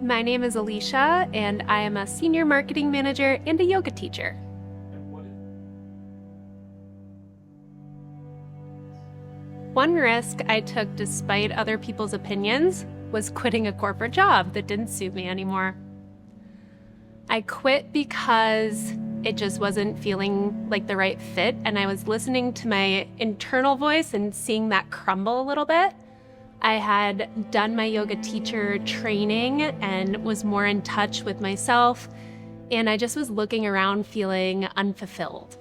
My name is Alicia, and I am a senior marketing manager and a yoga teacher. One risk I took despite other people's opinions was quitting a corporate job that didn't suit me anymore. I quit because it just wasn't feeling like the right fit, and I was listening to my internal voice and seeing that crumble a little bit. I had done my yoga teacher training and was more in touch with myself, and I just was looking around feeling unfulfilled.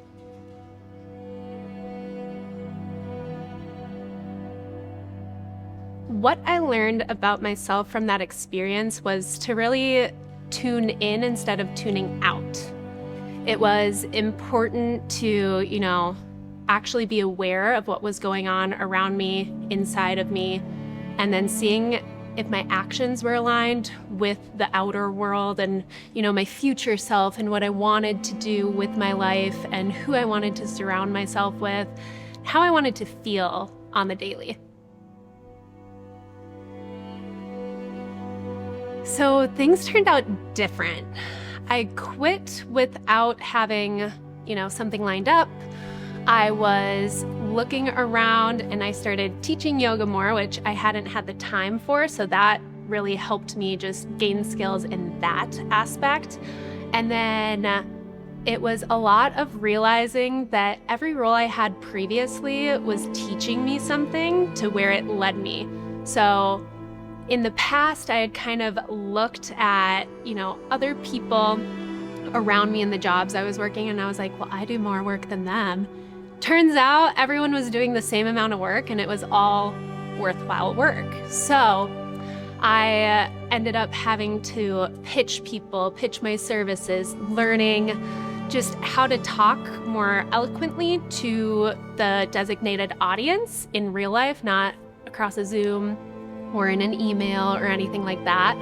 What I learned about myself from that experience was to really tune in instead of tuning out. It was important to, actually be aware of what was going on around me, inside of me, and then seeing if my actions were aligned with the outer world and, my future self and what I wanted to do with my life and who I wanted to surround myself with, how I wanted to feel on the daily. So things turned out different. I quit without having, something lined up. I was looking around and I started teaching yoga more, which I hadn't had the time for. So that really helped me just gain skills in that aspect. And then it was a lot of realizing that every role I had previously was teaching me something to where it led me. So in the past, I had kind of looked at, other people around me in the jobs I was working, and I was like, well, I do more work than them. Turns out everyone was doing the same amount of work, and it was all worthwhile work. So I ended up having to pitch my services, learning just how to talk more eloquently to the designated audience in real life, not across a Zoom or in an email or anything like that.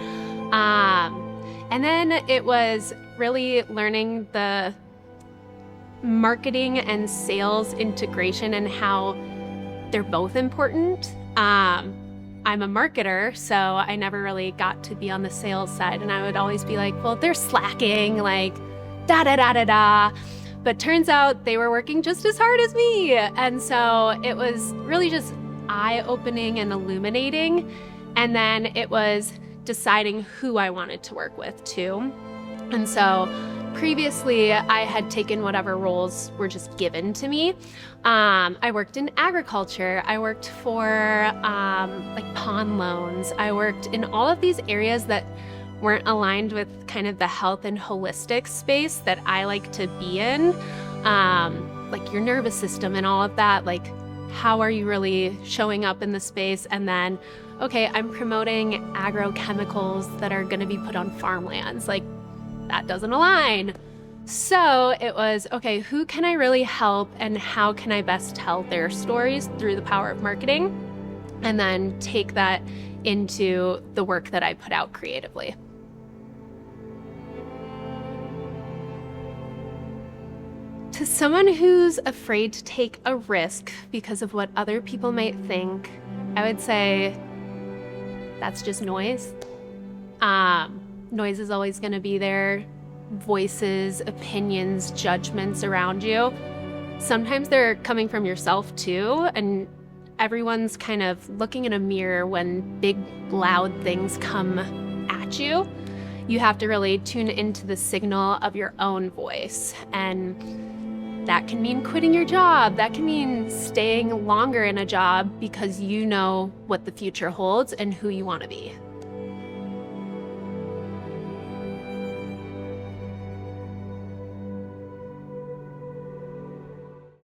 And then it was really learning the marketing and sales integration and how they're both important. I'm a marketer, so I never really got to be on the sales side, and I would always be like, well, they're slacking, like da-da-da-da-da. But turns out they were working just as hard as me. And so it was really just eye-opening and illuminating. And then it was deciding who I wanted to work with too. And so previously I had taken whatever roles were just given to me. I worked in agriculture. I worked for pawn loans. I worked in all of these areas that weren't aligned with kind of the health and holistic space that I like to be in. Like your nervous system and all of that, like how are you really showing up in the space? And then, okay, I'm promoting agrochemicals that are gonna be put on farmlands. Like that doesn't align. So it was, okay, who can I really help and how can I best tell their stories through the power of marketing? And then take that into the work that I put out creatively. To someone who's afraid to take a risk because of what other people might think, I would say that's just noise. Noise is always going to be there. Voices, opinions, judgments around you. Sometimes they're coming from yourself too, and everyone's kind of looking in a mirror when big, loud things come at you. You have to really tune into the signal of your own voice, and that can mean quitting your job. That can mean staying longer in a job because you know what the future holds and who you want to be.